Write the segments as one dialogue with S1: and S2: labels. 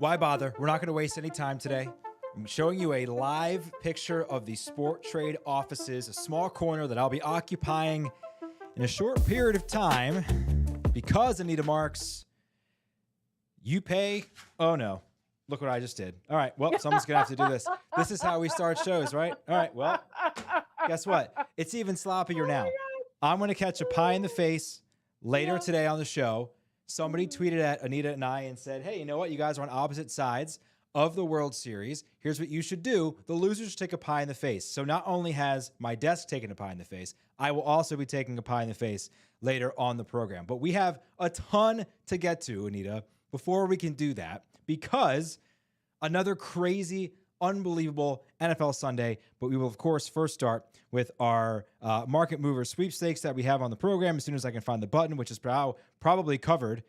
S1: Why bother? We're not going to waste any time today. I'm showing you a live picture of the Sport Trade offices, a small corner that I'll be occupying in a short period of time because, Anita Marks, you pay. Oh, no. Look what I just did. All right. Well, someone's going to have to do this. This is how we start shows, right? All right. Well, guess what? It's even sloppier now. I'm going to catch a pie in the face later today on the show. Somebody tweeted at Anita and I and said, hey, you know what? You guys are on opposite sides of the World Series. Here's what you should do. The losers take a pie in the face. So not only has my desk taken a pie in the face, I will also be taking a pie in the face later on the program. But we have a ton to get to, Anita, before we can do that, because another crazy, unbelievable NFL Sunday. But we will, of course, first start with our market mover sweepstakes that we have on the program as soon as I can find the button, which is probably covered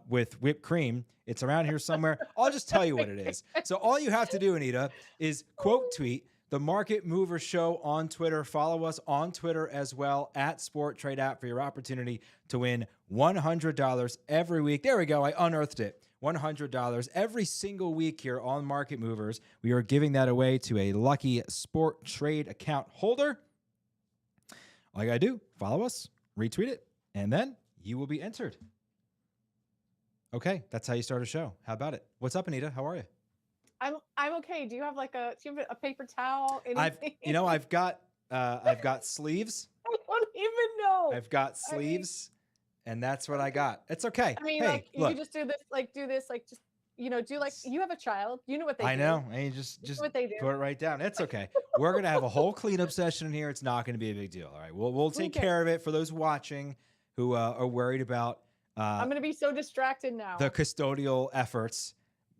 S1: with whipped cream. It's around here somewhere. I'll just tell you what it is. So all you have to do, Anita, is quote tweet the Market Mover Show on Twitter. Follow us on Twitter as well, at Sport Trade App, for your opportunity to win $100 every week. There we go. I unearthed it. $100 every single week here on Market Movers. We are giving that away to a lucky Sport Trade account holder. All you got to do, follow us, retweet it, and then you will be entered. Okay, that's how you start a show. How about it? What's up, Anita? How are you?
S2: I'm okay. Do you have a paper towel? Anything?
S1: I've got sleeves.
S2: I don't even know.
S1: I've got sleeves, and that's what I got. It's okay.
S2: I mean,
S1: hey,
S2: you just do this, you have a child. You know what they do.
S1: I know. And you just
S2: what they do.
S1: Put it right down. It's okay. We're going to have a whole cleanup session in here. It's not going to be a big deal. All right. We'll take care of it for those watching who are worried about
S2: I'm going to be so distracted now.
S1: The custodial efforts.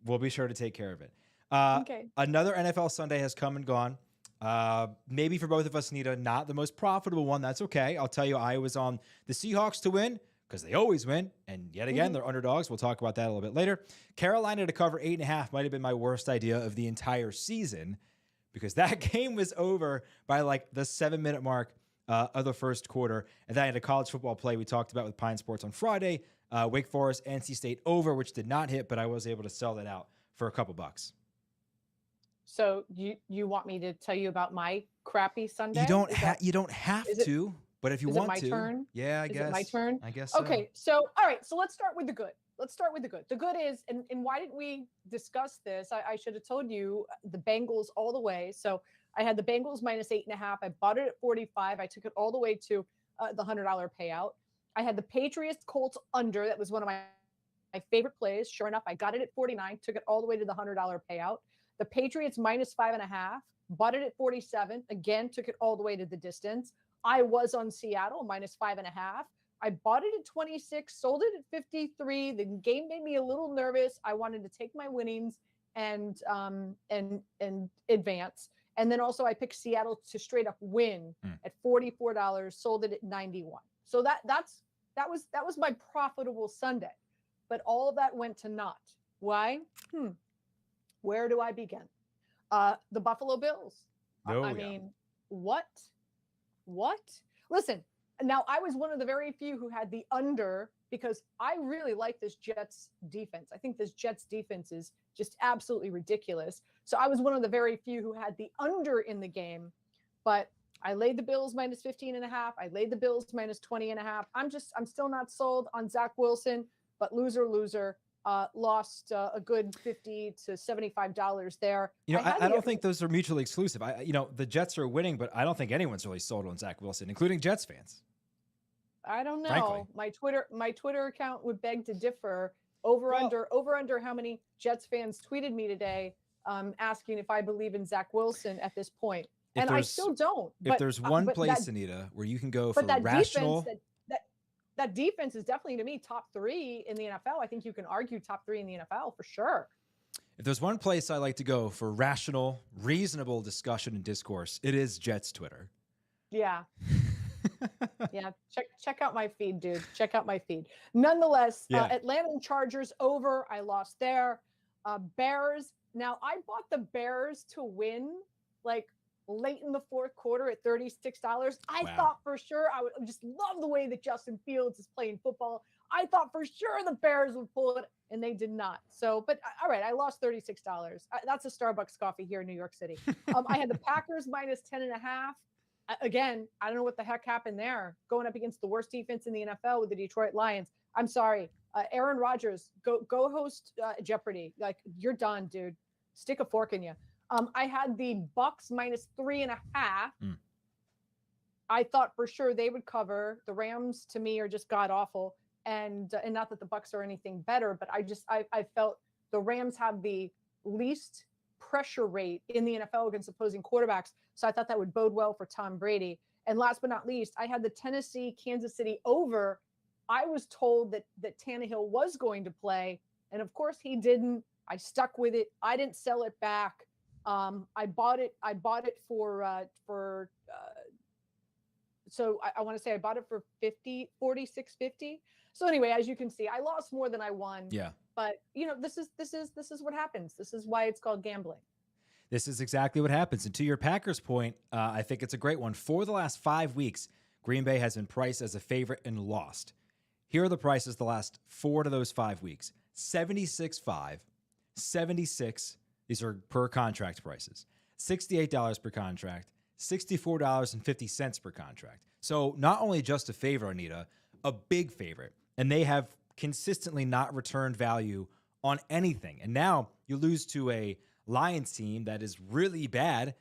S1: We'll be sure to take care of it.
S2: Okay.
S1: Another NFL Sunday has come and gone. Maybe for both of us, Anita, not the most profitable one. That's okay. I'll tell you, I was on the Seahawks to win because they always win. And yet again, they're underdogs. We'll talk about that a little bit later. Carolina to cover 8.5 might have been my worst idea of the entire season because that game was over by like the 7-minute mark of the first quarter. And then I had a college football play we talked about with Pine Sports on Friday. Wake Forest, NC State over, which did not hit, but I was able to sell that out for a couple bucks.
S2: So you want me to tell you about my crappy Sunday?
S1: You don't have to, but if you want to.
S2: Is it my turn?
S1: Yeah, I guess.
S2: Is it my turn?
S1: I guess so.
S2: Okay, so all right, so let's start with the good. The good is, and why didn't we discuss this? I should have told you the Bengals all the way. So I had the Bengals minus 8.5. I bought it at 45. I took it all the way to the $100 payout. I had the Patriots Colts under. That was one of my favorite plays. Sure enough, I got it at 49, took it all the way to the $100 payout. The Patriots minus 5.5, bought it at 47. Again, took it all the way to the distance. I was on Seattle minus 5.5. I bought it at 26, sold it at 53. The game made me a little nervous. I wanted to take my winnings and advance. And then also I picked Seattle to straight up win at $44, sold it at 91. So that was my profitable Sunday. But all of that went to naught. Why? Where do I begin? The Buffalo Bills. I mean, what? Listen, now I was one of the very few who had the under because I really like this Jets defense. I think this Jets defense is just absolutely ridiculous. So I was one of the very few who had the under in the game, but I laid the Bills minus 15.5. I laid the Bills minus 20.5. I'm still not sold on Zach Wilson, but loser. Lost a good $50 to $75 there.
S1: I don't think those are mutually exclusive. The Jets are winning, but I don't think anyone's really sold on Zach Wilson, including Jets fans.
S2: I don't know.
S1: Frankly.
S2: My Twitter account would beg to differ. Over under how many Jets fans tweeted me today asking if I believe in Zach Wilson at this point. And I still don't.
S1: If there's one place, Anita, where you can go for rational.
S2: That defense is definitely, to me, top 3 in the NFL. I think you can argue top 3 in the NFL for sure.
S1: If there's one place I like to go for rational, reasonable discussion and discourse, it is Jets Twitter.
S2: Yeah. Yeah. Check out my feed, dude. Check out my feed. Nonetheless, Atlanta Chargers over. I lost there. Bears. Now, I bought the Bears to win like late in the fourth quarter at $36. I thought for sure I would just love the way that Justin Fields is playing football. I thought for sure the Bears would pull it, and they did not. So, but all right, I lost $36. That's a Starbucks coffee here in New York City. I had the Packers minus 10.5. Again, I don't know what the heck happened there. Going up against the worst defense in the NFL with the Detroit Lions. I'm sorry. Aaron Rodgers, go host Jeopardy. Like, you're done, dude. Stick a fork in you. I had the Bucks minus 3.5. I thought for sure they would cover. The Rams, to me, are just god awful, and not that the Bucks are anything better, but I felt the Rams have the least pressure rate in the NFL against opposing quarterbacks, so I thought that would bode well for Tom Brady. And last but not least, I had the Tennessee Kansas City over. I was told that Tannehill was going to play, and of course he didn't. I stuck with it. I didn't sell it back. I bought it for so I want to say I bought it for 46.50. So anyway, as you can see, I lost more than I won.
S1: Yeah.
S2: But this is what happens. This is why it's called gambling.
S1: This is exactly what happens. And to your Packers point, I think it's a great one. For the last 5 weeks, Green Bay has been priced as a favorite and lost. Here are the prices the last 4 to those 5 weeks. 76.5, 76. These are per contract prices. $68 per contract, $64.50 per contract. So not only just a favor, Anita, a big favorite. And they have consistently not returned value on anything. And now you lose to a Lions team that is really bad.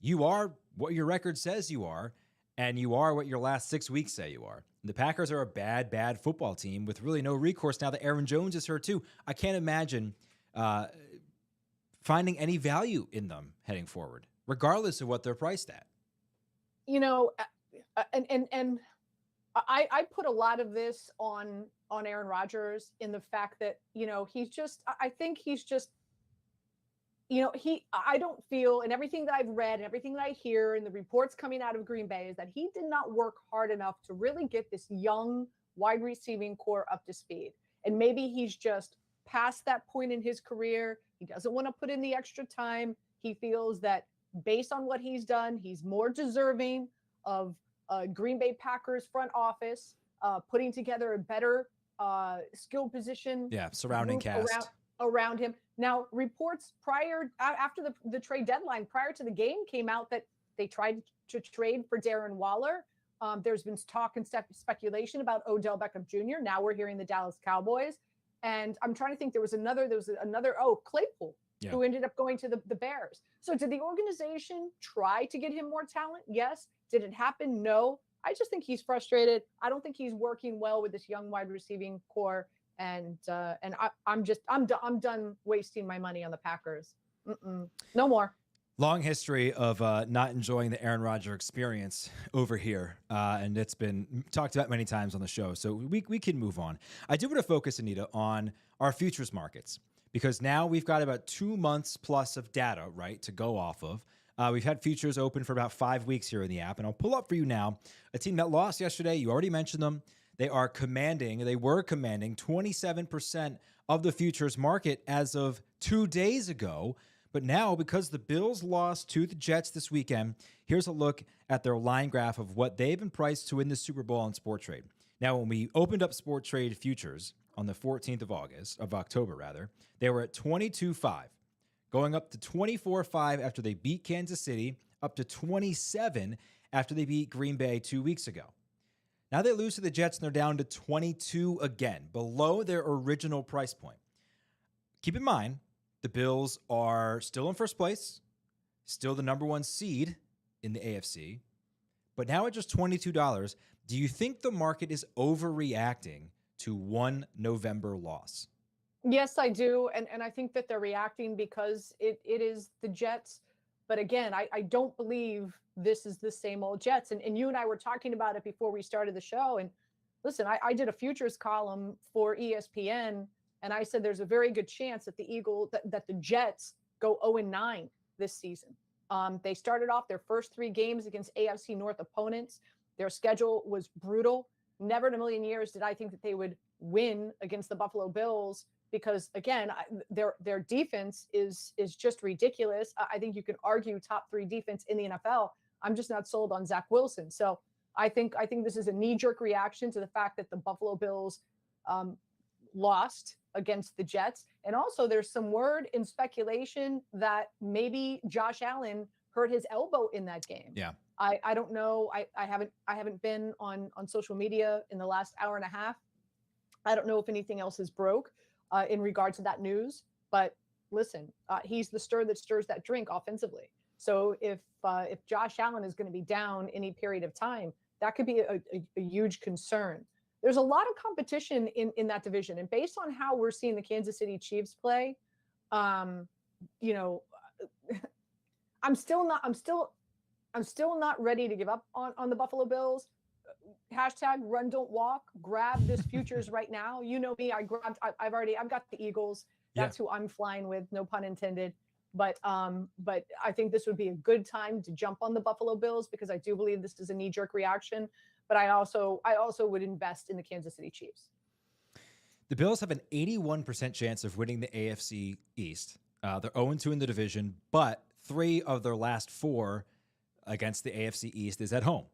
S1: You are what your record says you are, and you are what your last 6 weeks say you are. And the Packers are a bad, bad football team with really no recourse now that Aaron Jones is hurt too. I can't imagine finding any value in them heading forward, regardless of what they're priced at.
S2: And I put a lot of this on Aaron Rodgers in the fact that, I think he's just, I don't feel, and everything that I've read and everything that I hear and the reports coming out of Green Bay is that he did not work hard enough to really get this young wide receiving core up to speed. And maybe he's just past that point in his career. He doesn't want to put in the extra time. He feels that based on what he's done, he's more deserving of Green Bay Packers front office putting together a better skill position.
S1: Yeah, surrounding cast
S2: around him. Now, reports after the trade deadline, prior to the game, came out that they tried to trade for Darren Waller. There's been talk and speculation about Odell Beckham Jr. Now we're hearing the Dallas Cowboys. And I'm trying to think, there was another, Claypool. who ended up going to the Bears. So did the organization try to get him more talent? Yes. Did it happen? No. I just think he's frustrated. I don't think he's working well with this young wide receiving core. And I'm done wasting my money on the Packers. No more.
S1: Long history of not enjoying the Aaron Rodgers experience over here, and it's been talked about many times on the show, so we can move on. I do want to focus, Anita, on our futures markets, because now we've got about 2 months plus of data, right, to go off of. We've had futures open for about 5 weeks here in the app, and I'll pull up for you now a team that lost yesterday. You already mentioned them. They were commanding 27% of the futures market as of 2 days ago. But now, because the Bills lost to the Jets this weekend, here's a look at their line graph of what they've been priced to win the Super Bowl on Sporttrade. Now, when we opened up Sporttrade futures on the 14th of October, they were at 22.5, going up to 24.5 after they beat Kansas City, up to 27 after they beat Green Bay 2 weeks ago. Now they lose to the Jets and they're down to 22 again, below their original price point. Keep in mind, the Bills are still in first place, still the number 1 seed in the AFC, but now at just $22, do you think the market is overreacting to one November loss?
S2: Yes, I do. And I think that they're reacting because it is the Jets. But again, I don't believe this is the same old Jets. And you and I were talking about it before we started the show. And listen, I did a futures column for ESPN, and I said there's a very good chance that that the Jets go 0-9 this season. They started off their first 3 games against AFC North opponents. Their schedule was brutal. Never in a million years did I think that they would win against the Buffalo Bills, because again, their defense is just ridiculous. I think you could argue top 3 defense in the NFL. I'm just not sold on Zach Wilson. So I think this is a knee-jerk reaction to the fact that the Buffalo Bills lost against the Jets. And also there's some word and speculation that maybe Josh Allen hurt his elbow in that game.
S1: Yeah.
S2: I don't know. I haven't been on social media in the last hour and a half. I don't know if anything else is broke in regard to that news, but listen, he's the stir that stirs that drink offensively. So if Josh Allen is going to be down any period of time, that could be a huge concern. There's a lot of competition in that division, and based on how we're seeing the Kansas City Chiefs play, I'm still not ready to give up on the Buffalo Bills. Hashtag run, don't walk. Grab this futures right now. You know me. I've got the Eagles. That's who I'm flying with. No pun intended. But I think this would be a good time to jump on the Buffalo Bills, because I do believe this is a knee-jerk reaction. But I also would invest in the Kansas City Chiefs.
S1: The Bills have an 81% chance of winning the AFC East. They're 0-2 in the division, but 3 of their last 4 against the AFC East is at home.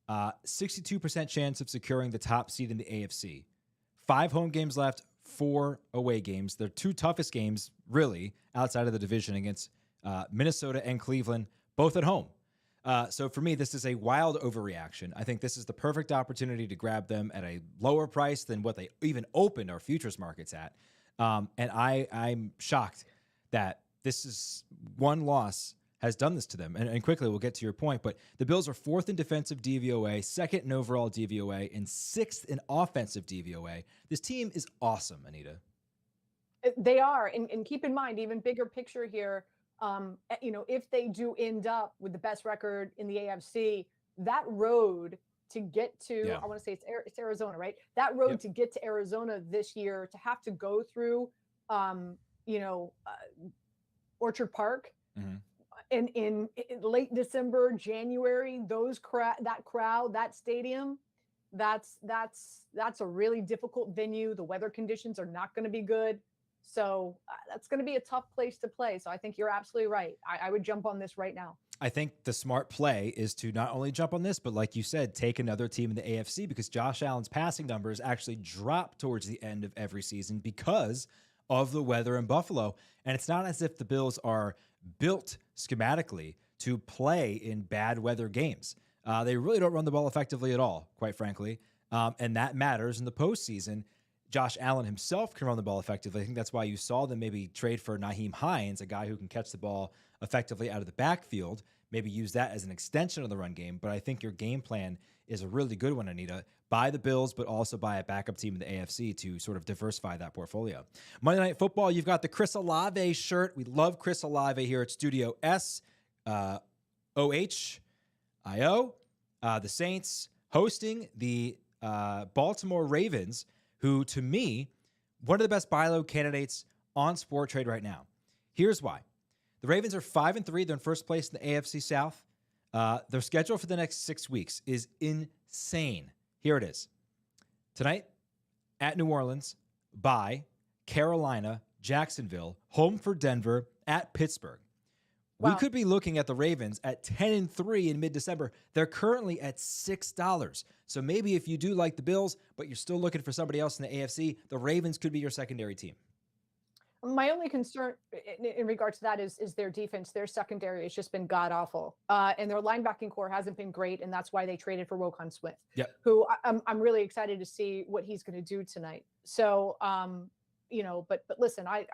S1: 62% chance of securing the top seed in the AFC. 5 home games left, 4 away games. Their 2 toughest games, really, outside of the division against Minnesota and Cleveland, both at home. So for me, this is a wild overreaction. I think this is the perfect opportunity to grab them at a lower price than what they even opened our futures markets at. And I'm shocked that this is one loss has done this to them. And quickly, we'll get to your point, but the Bills are 4th in defensive DVOA, 2nd in overall DVOA, and 6th in offensive DVOA. This team is awesome, Anita.
S2: They are. And keep in mind, even bigger picture here, if they do end up with the best record in the AFC, that road to get to, I want to say it's Arizona, right? That road to get to Arizona this year, to have to go through, Orchard Park, in late December, January, that crowd, that stadium, that's a really difficult venue. The weather conditions are not going to be good. So that's going to be a tough place to play. So I think you're absolutely right. I would jump on this right now.
S1: I think the smart play is to not only jump on this, but like you said, take another team in the AFC, because Josh Allen's passing numbers actually drop towards the end of every season because of the weather in Buffalo. And it's not as if the Bills are built schematically to play in bad weather games. They really don't run the ball effectively at all, quite frankly. And that matters in the postseason. Josh Allen himself can run the ball effectively. I think that's why you saw them maybe trade for Nyheim Hines, a guy who can catch the ball effectively out of the backfield, maybe use that as an extension of the run game. But I think your game plan is a really good one, Anita. Buy the Bills, but also buy a backup team in the AFC to sort of diversify that portfolio. Monday Night Football, you've got the Chris Olave shirt. We love Chris Olave here at Studio S, OHIO. The Saints hosting the Baltimore Ravens, who, to me, one of the best buy low candidates on Sport Trade right now. Here's why. The Ravens are 5-3. They're in first place in the AFC South. Their schedule for the next 6 weeks is insane. Here it is. Tonight, at New Orleans, bye, Carolina, Jacksonville, home for Denver, at Pittsburgh. Wow. We could be looking at the Ravens at 10-3 in mid-December. They're currently at $6. So maybe if you do like the Bills, but you're still looking for somebody else in the AFC, the Ravens could be your secondary team.
S2: My only concern in regards to that is their defense. Their secondary has just been god-awful. And their linebacking core hasn't been great, and that's why they traded for Roquan Smith, who I'm really excited to see what he's going to do tonight. So, but listen, I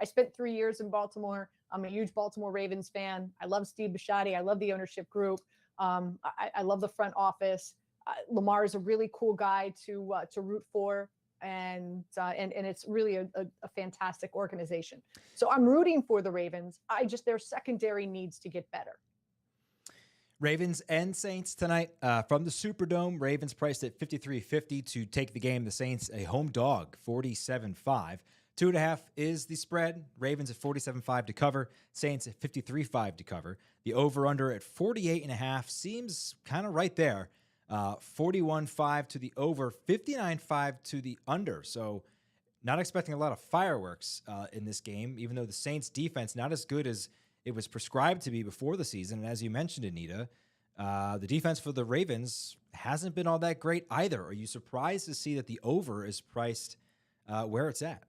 S2: spent 3 years in Baltimore. I'm a huge Baltimore Ravens fan. I love Steve Bisciotti. I love the ownership group. I love the front office. Lamar is a really cool guy to root for. And it's really a fantastic organization. So I'm rooting for the Ravens. Their secondary needs to get better.
S1: Ravens and Saints tonight from the Superdome. Ravens priced at $53.50 to take the game. The Saints a home dog, 47.5. 2.5 is the spread. Ravens at 47.5 to cover. Saints at 53.5 to cover. The over-under at 48.5 seems kind of right there. 41.5 to the over, 59.5 to the under. So not expecting a lot of fireworks in this game, even though the Saints defense not as good as it was prescribed to be before the season. And as you mentioned, Anita, the defense for the Ravens hasn't been all that great either. Are you surprised to see that the over is priced where it's at?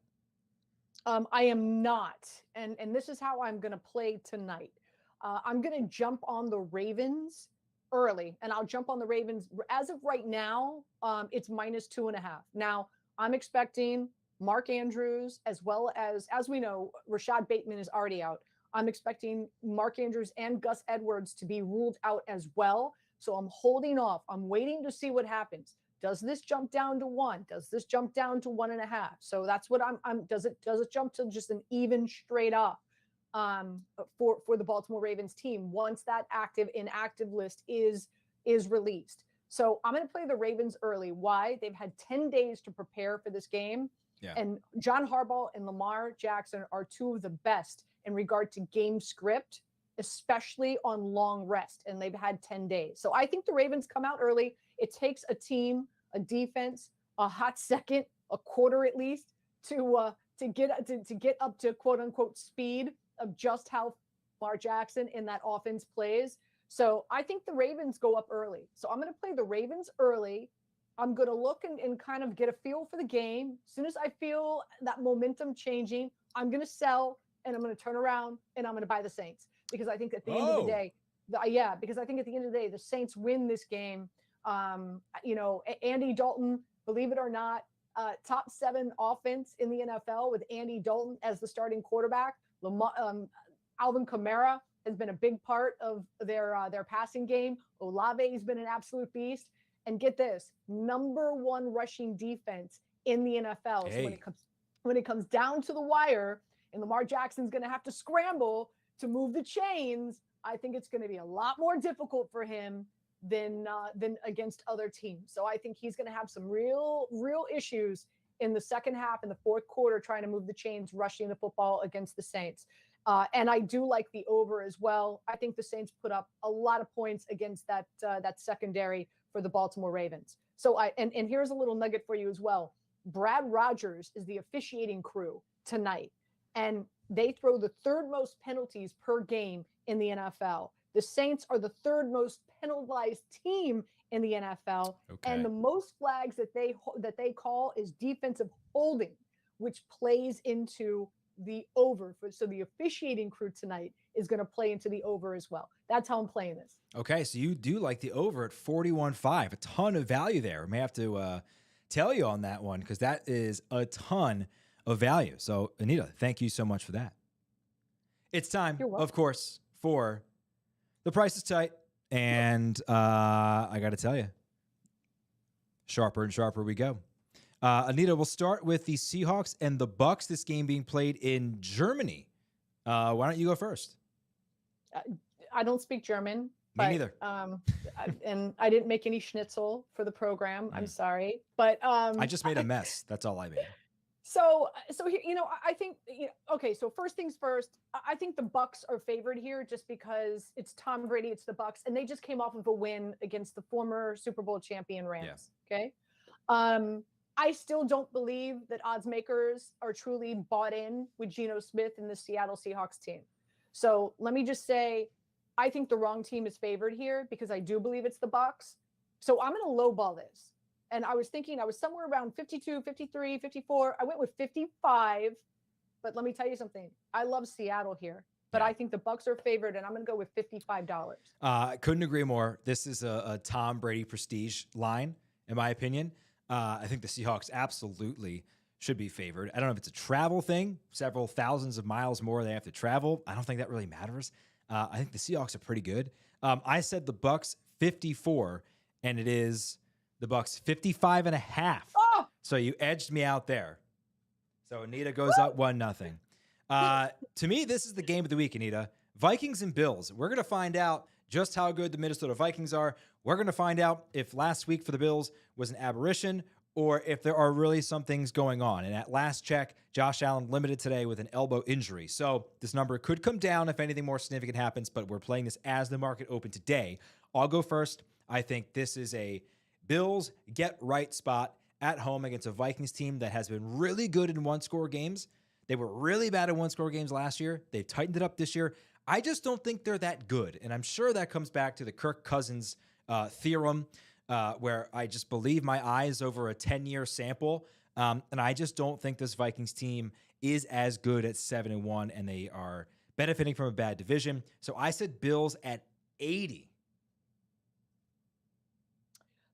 S2: I am not. And this is how I'm going to play tonight. I'm going to jump on the Ravens early, and I'll jump on the Ravens. As of right now, it's -2.5. Now, I'm expecting Mark Andrews, as well as we know, Rashad Bateman is already out. I'm expecting Mark Andrews and Gus Edwards to be ruled out as well. So I'm holding off. I'm waiting to see what happens. Does this jump down to 1? Does this jump down to 1.5? So that's what does it jump to just an even straight up for the Baltimore Ravens team once that inactive list is released? So I'm going to play the Ravens early. Why? They've had 10 days to prepare for this game. Yeah. And John Harbaugh and Lamar Jackson are two of the best in regard to game script, especially on long rest. And they've had 10 days. So I think the Ravens come out early. It takes a team, a defense, a hot second, a quarter at least to get up to quote unquote speed of just how Lamar Jackson in that offense plays. So I think the Ravens go up early. So I'm going to play the Ravens early. I'm going to look and kind of get a feel for the game. As soon as I feel that momentum changing, I'm going to sell and I'm going to turn around and I'm going to buy the Saints, because I think at the end of the day, because I think at the end of the day, the Saints win this game. Andy Dalton, believe it or not, top 7 offense in the NFL with Andy Dalton as the starting quarterback. Alvin Kamara has been a big part of their passing game. Olave has been an absolute beast. And get this, #1 rushing defense in the NFL. Hey. So when it comes down to the wire and Lamar Jackson's going to have to scramble to move the chains, I think it's going to be a lot more difficult for him than against other teams. So I think he's going to have some real issues in the second half and the fourth quarter trying to move the chains, rushing the football against the Saints. And I do like the over as well. I think the Saints put up a lot of points against that secondary for the Baltimore Ravens. So and here's a little nugget for you as well. Brad Rogers is the officiating crew tonight, and they throw the 3rd most penalties per game in the NFL. The Saints are the 3rd most penalized team in the NFL, and the most flags that they call is defensive holding, which plays into the over. So the officiating crew tonight is going to play into the over as well. That's how I'm playing this.
S1: Okay, so you do like the over at 41.5. A ton of value there. We may have to tell you on that one because that is a ton of value. So, Anita, thank you so much for that. It's time, of course, for The Price is Tight. And I got to tell you, sharper and sharper we go. Anita, we'll start with the Seahawks and the Bucks. This game being played in Germany. Why don't you go first?
S2: I don't speak German.
S1: Me neither.
S2: And I didn't make any schnitzel for the program. I'm sorry, but
S1: I just made a mess. That's all I made.
S2: So here, I think, okay. So first things first, I think the Bucks are favored here just because it's Tom Brady, it's the Bucks, and they just came off of a win against the former Super Bowl champion Rams. Yeah. Okay. I still don't believe that odds makers are truly bought in with Geno Smith and the Seattle Seahawks team. So let me just say, I think the wrong team is favored here because I do believe it's the Bucks. So I'm going to lowball this. And I was thinking I was somewhere around 52, 53, 54. I went with 55. But let me tell you something. I love Seattle here, but I think the Bucks are favored, and I'm going to go with $55.
S1: I couldn't agree more. This is a Tom Brady prestige line, in my opinion. I think the Seahawks absolutely should be favored. I don't know if it's a travel thing, several thousands of miles more they have to travel. I don't think that really matters. I think the Seahawks are pretty good. I said the Bucks 54, and it is the Bucks 55.5.
S2: Oh!
S1: So you edged me out there. So Anita goes up 1-0. To me, this is the game of the week, Anita. Vikings and Bills. We're going to find out just how good the Minnesota Vikings are. We're going to find out if last week for the Bills was an aberration or if there are really some things going on. And at last check, Josh Allen limited today with an elbow injury. So this number could come down if anything more significant happens, but we're playing this as the market opened today. I'll go first. I think this is a Bills get right spot at home against a Vikings team that has been really good in one-score games. They were really bad in one-score games last year. They've tightened it up this year. I just don't think they're that good. And I'm sure that comes back to the Kirk Cousins theorem, where I just believe my eyes over a 10-year sample. And I just don't think this Vikings team is as good at 7-1, and they are benefiting from a bad division. So I said Bills at 80.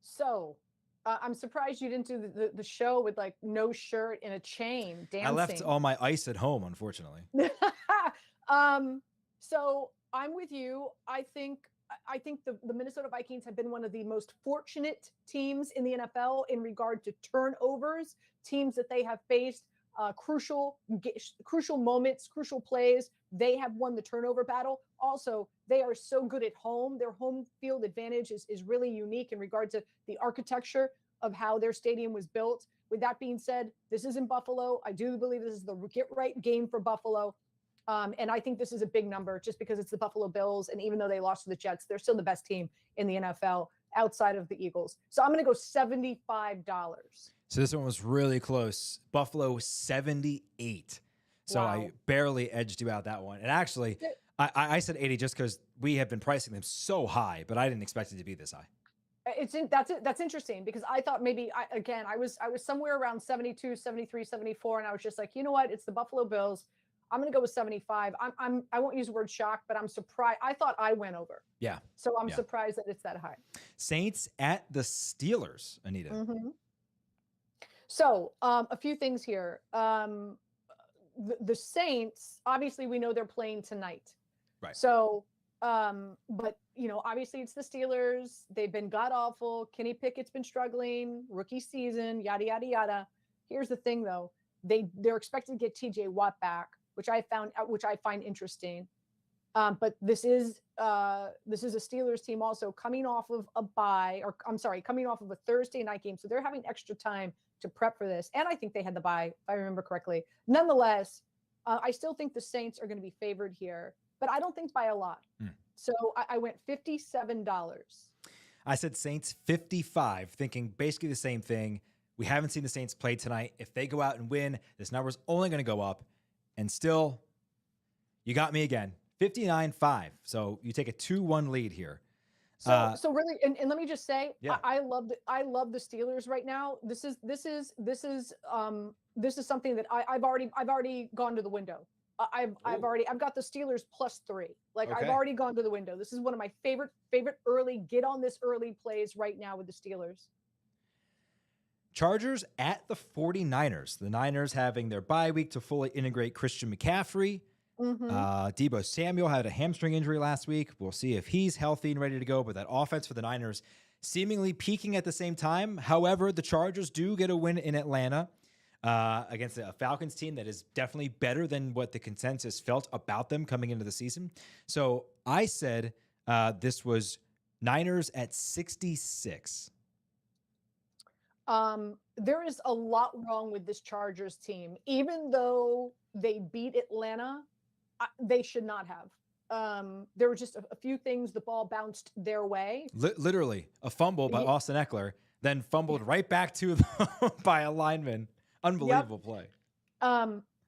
S2: So I'm surprised you didn't do the show with like no shirt and a chain dancing.
S1: I left all my ice at home, unfortunately.
S2: So I'm with you. I think the Minnesota Vikings have been one of the most fortunate teams in the NFL in regard to turnovers, teams that they have faced crucial moments, crucial plays. They have won the turnover battle. Also, they are so good at home. Their home field advantage is really unique in regard to the architecture of how their stadium was built. With that being said, this is in Buffalo. I do believe this is the get right game for Buffalo. And I think this is a big number just because it's the Buffalo Bills. And even though they lost to the Jets, they're still the best team in the NFL outside of the Eagles. So I'm going to go $75.
S1: So this one was really close. Buffalo 78. So wow. I barely edged you out that one. And actually, I said 80 just because we have been pricing them so high, but I didn't expect it to be this high.
S2: That's interesting because I thought maybe I was somewhere around 72, 73, 74, and I was just like, you know what? It's the Buffalo Bills. I'm going to go with 75. I won't use the word shock, but I'm surprised. I thought I went over.
S1: Yeah.
S2: So I'm surprised that it's that high.
S1: Saints at the Steelers, Anita.
S2: Mm-hmm. So a few things here. The Saints, obviously we know they're playing tonight.
S1: Right.
S2: So, but obviously it's the Steelers. They've been god awful. Kenny Pickett's been struggling, rookie season, yada, yada, yada. Here's the thing though. They're expected to get TJ Watt back, which I find interesting. But this is a Steelers team also coming off of a bye, or I'm sorry, coming off of a Thursday night game. So they're having extra time to prep for this. And I think they had the bye, if I remember correctly. Nonetheless, I still think the Saints are going to be favored here, but I don't think by a lot. So I went $57.
S1: I said Saints 55, thinking basically the same thing. We haven't seen the Saints play tonight. If they go out and win, this number's only going to go up. And still, you got me again. 59-5. So you take a 2-1 lead here.
S2: So really, and let me just say, yeah. I love the Steelers right now. This is something that I've already gone to the window. I've got the Steelers +3. Like okay. I've already gone to the window. This is one of my favorite early get on this early plays right now with the Steelers.
S1: Chargers at the 49ers. The Niners having their bye week to fully integrate Christian McCaffrey. Deebo Samuel had a hamstring injury last week. We'll see if he's healthy and ready to go. But that offense for the Niners seemingly peaking at the same time. However, the Chargers do get a win in Atlanta against a Falcons team that is definitely better than what the consensus felt about them coming into the season. So I said this was Niners at 66.
S2: There is a lot wrong with this Chargers team. Even though they beat Atlanta, they should not have. There were just a few things. The ball bounced their way.
S1: Literally a fumble by Austin Eckler, then fumbled right back to them by a lineman. Unbelievable play.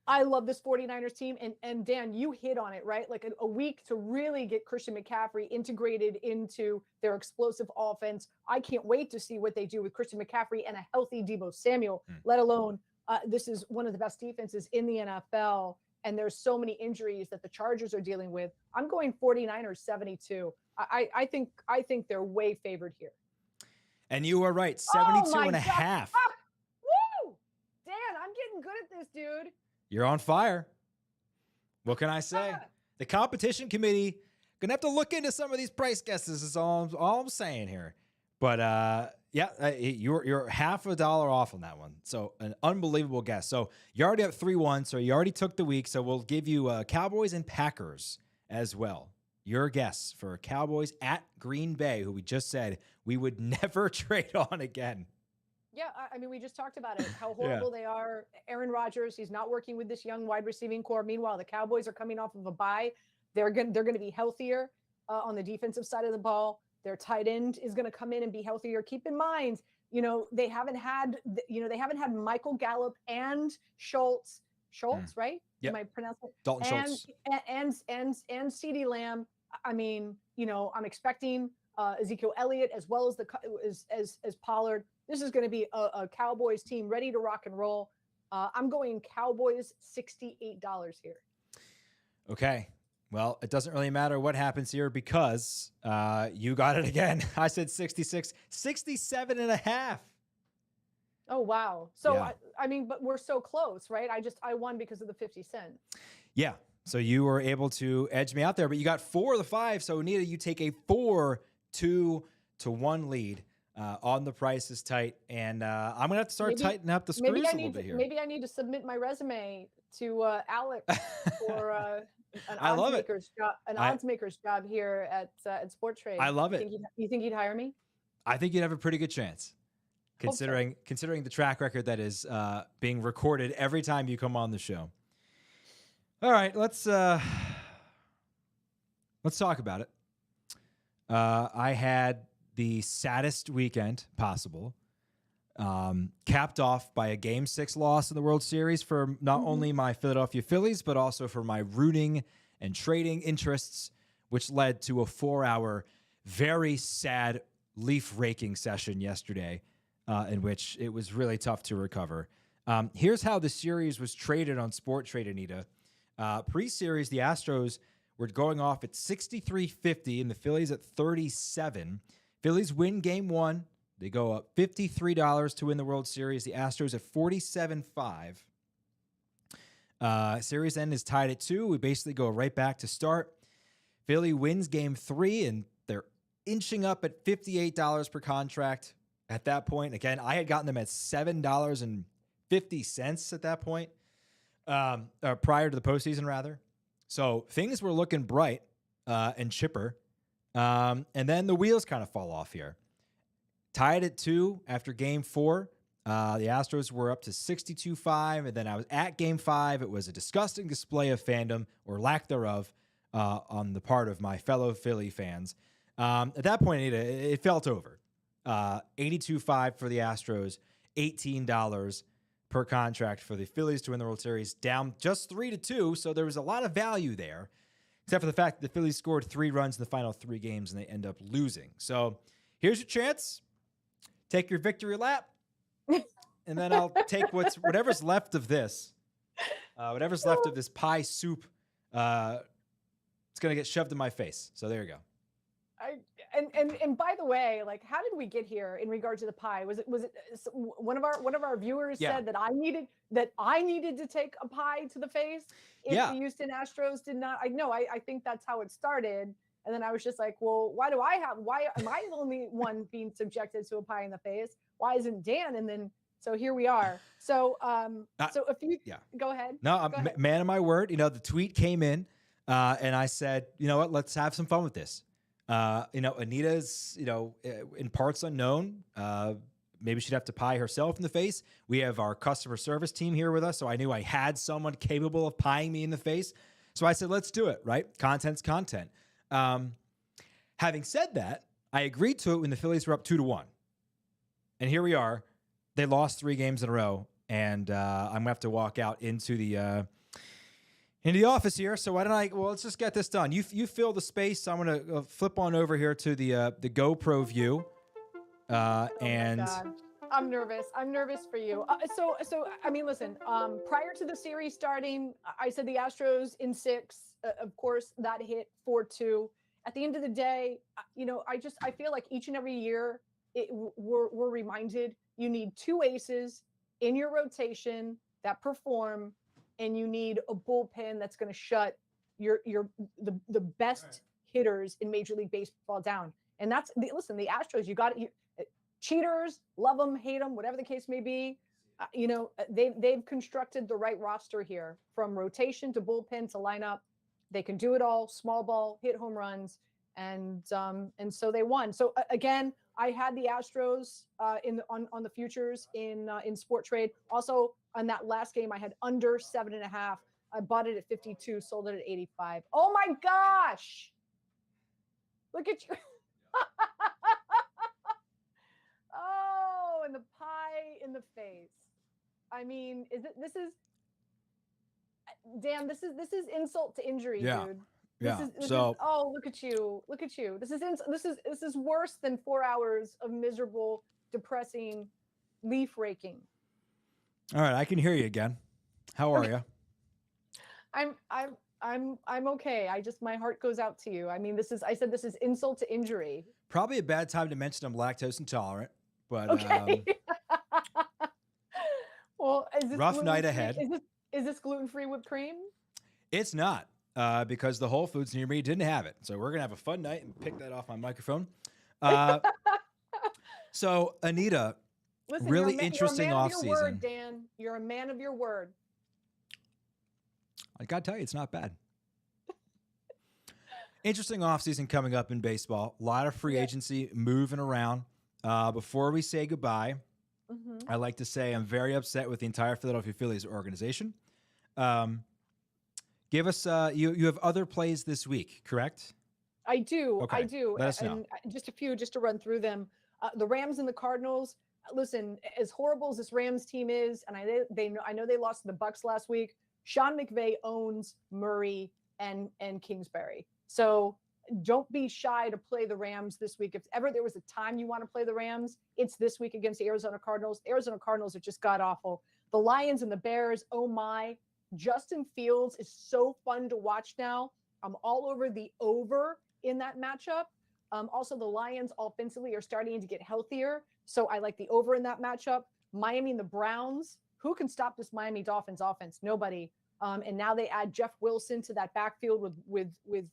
S2: I love this 49ers team. And Dan, you hit on it, right? Like a week to really get Christian McCaffrey integrated into their explosive offense. I can't wait to see what they do with Christian McCaffrey and a healthy Deebo Samuel, let alone this is one of the best defenses in the NFL. And there's so many injuries that the Chargers are dealing with. I'm going 49ers 72. I think they're way favored here.
S1: And you are right, 72 and a half.
S2: Woo! Dan, I'm getting good at this, dude.
S1: You're on fire. What can I say? The competition committee gonna have to look into some of these price guesses. Is all I'm saying here. But you're half $1 off on that one. So an unbelievable guess. So you're already up 3-1. So you already took the week. So we'll give you Cowboys and Packers as well. Your guess for Cowboys at Green Bay, who we just said we would never trade on again.
S2: Yeah, I mean, we just talked about it, how horrible they are. Aaron Rodgers, he's not working with this young wide receiving core. Meanwhile, the Cowboys are coming off of a bye. They're going to be healthier on the defensive side of the ball. Their tight end is going to come in and be healthier. Keep in mind, they haven't had Michael Gallup and Schultz, right?
S1: Yep.
S2: Am I pronouncing it?
S1: Dalton Schultz.
S2: And CeeDee Lamb. I mean, I'm expecting Ezekiel Elliott as well as Pollard. This is going to be a Cowboys team ready to rock and roll. I'm going Cowboys $68 here.
S1: Okay. Well, it doesn't really matter what happens here because you got it again. I said 66, 67 and a half.
S2: Oh, wow. So, yeah. I mean, but we're so close, right? I won because of the 50 cents.
S1: Yeah. So you were able to edge me out there, but you got 4 of the 5. So Anita, you take a 4-2-1 lead. On the Price is Tight, and I'm gonna have to start tightening up the screws a little bit here.
S2: Maybe I need to submit my resume to Alex for an odds maker's job here at Sporttrade.
S1: I love it.
S2: You think he'd hire me?
S1: I think you'd have a pretty good chance, considering the track record that is being recorded every time you come on the show. All right, let's talk about it. I had the saddest weekend possible, capped off by a Game 6 loss in the World Series for not only my Philadelphia Phillies, but also for my rooting and trading interests, which led to a 4-hour, very sad leaf raking session yesterday, in which it was really tough to recover. Here's how the series was traded on Sporttrade, Anita. Pre-series, the Astros were going off at 63.50 and the Phillies at 37. Phillies win game 1. They go up $53 to win the World Series. The Astros at 47.5. Series end is tied at 2. We basically go right back to start. Philly wins game 3, and they're inching up at $58 per contract at that point. Again, I had gotten them at $7.50 at that point, prior to the postseason, rather. So things were looking bright and chipper. And then the wheels kind of fall off here. Tied at 2 after game 4. The Astros were up to 62.5. And then I was at game 5. It was a disgusting display of fandom or lack thereof on the part of my fellow Philly fans. At that point, it felt over. 82.5 for the Astros, $18 per contract for the Phillies to win the World Series, down just 3-2. So there was a lot of value there. Except for the fact that the Phillies scored 3 runs in the final 3 games and they end up losing. So here's your chance. Take your victory lap. And then I'll take whatever's left of this. Whatever's left of this pie soup. It's going to get shoved in my face. So there you go.
S2: And by the way, like, how did we get here in regard to the pie? Was it one of our viewers said that I needed to take a pie to the face if the Houston Astros did not? I think that's how it started. And then I was just like, well, why am I the only one being subjected to a pie in the face? Why isn't Dan? And then so here we are. So so if you go ahead.
S1: No, I'm man of my word. You know, the tweet came in and I said, you know what, let's have some fun with this. You know, Anita's, you know, in parts unknown. Maybe she'd have to pie herself in the face. We have our customer service team here with us, so I knew I had someone capable of pieing me in the face. So I said, let's do it, right? Content's content. Having said that, I agreed to it when the Phillies were up 2-1. And here we are. They lost 3 games in a row, and I'm going to have to walk out into the office here. So why don't let's just get this done. You fill the space. I'm going to flip on over here to the GoPro view. And
S2: my God. I'm nervous. I'm nervous for you. So I mean, listen, prior to the series starting, I said the Astros in 6, of course that hit 4-2. At the end of the day, you know, I feel like each and every year we're reminded you need 2 aces in your rotation that perform, and you need a bullpen that's going to shut the best hitters in Major League Baseball down. And that's the Astros, you got it. Cheaters, love them, hate them, whatever the case may be. You know, they've constructed the right roster here, from rotation to bullpen to lineup. They can do it all. Small ball, hit home runs, and so they won. So again, I had the Astros on the futures in Sport Trade. Also on that last game, I had under 7.5. I bought it at 52, sold it at 85. Oh my gosh! Look at you. Oh, and the pie in the face. I mean, Dan, this is insult to injury, dude. Oh, look at you. Look at you. This is worse than 4 hours of miserable, depressing leaf raking.
S1: All right, I can hear you again. How are you?
S2: I'm okay. My heart goes out to you. I mean, I said this is insult to injury. Probably
S1: a bad time to mention I'm lactose intolerant, but
S2: okay. Well, is this
S1: rough night ahead.
S2: Is this gluten-free whipped cream?
S1: It's not, because the Whole Foods near me didn't have it. So we're gonna have a fun night and pick that off my microphone. So Anita, listen, really interesting offseason.
S2: Dan, you're a man of your word.
S1: I gotta tell you, it's not bad. Interesting offseason coming up in baseball. A lot of free agency moving around. Before we say goodbye, I like to say I'm very upset with the entire Philadelphia Phillies organization. Give us you have other plays this week, correct?
S2: I do.
S1: Okay.
S2: I do.
S1: Let us know.
S2: And just a few, just to run through them. The Rams and the Cardinals. Listen, as horrible as this Rams team is, and I know they lost to the Bucs last week. Sean McVay owns Murray and Kingsbury. So don't be shy to play the Rams this week. If ever there was a time you want to play the Rams, it's this week against the Arizona Cardinals. The Arizona Cardinals are just god-awful. The Lions and the Bears, oh my. Justin Fields is so fun to watch now. I'm all over the over in that matchup. Also, the Lions offensively are starting to get healthier. So I like the over in that matchup. Miami and the Browns. Who can stop this Miami Dolphins offense? Nobody. And now they add Jeff Wilson to that backfield with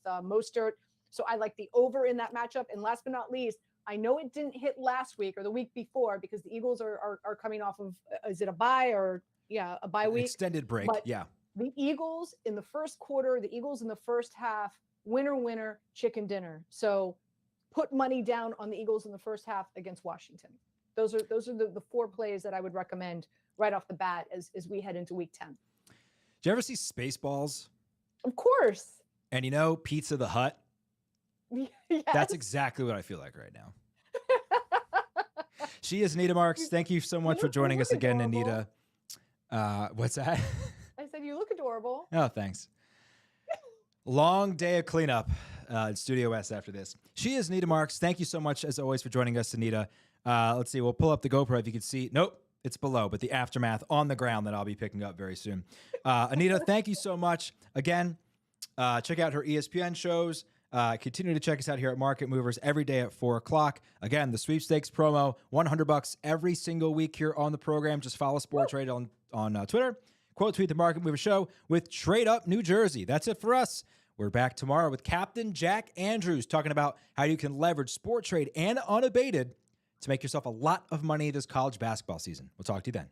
S2: Mostert. So I like the over in that matchup. And last but not least, I know it didn't hit last week or the week before because the Eagles are coming off of, is it a bye or a bye week?
S1: Extended break,
S2: but the Eagles in the first quarter, the Eagles in the first half, winner, chicken dinner. So put money down on the Eagles in the first half against Washington. Those are the 4 plays that I would recommend right off the bat as we head into week 10.
S1: Did you ever see Spaceballs?
S2: Of course.
S1: And you know, Pizza the Hut?
S2: Yes.
S1: That's exactly what I feel like right now. She is Anita Marks. Thank you so much for joining us again,
S2: adorable.
S1: Anita. What's that?
S2: I said, you look adorable.
S1: Oh, thanks. Long day of cleanup in Studio S after this. She is Anita Marks. Thank you so much, as always, for joining us, Anita. Let's see. We'll pull up the GoPro if you can see. Nope. It's below, but the aftermath on the ground that I'll be picking up very soon. Anita, thank you so much. Again, check out her ESPN shows. Continue to check us out here at Market Movers every day at 4 o'clock. Again, the sweepstakes promo, $100 every single week here on the program. Just follow Sports Trade on Twitter. Quote tweet the Market Mover Show with Trade Up New Jersey. That's it for us. We're back tomorrow with Captain Jack Andrews talking about how you can leverage Sport Trade and Unabated to make yourself a lot of money this college basketball season. We'll talk to you then.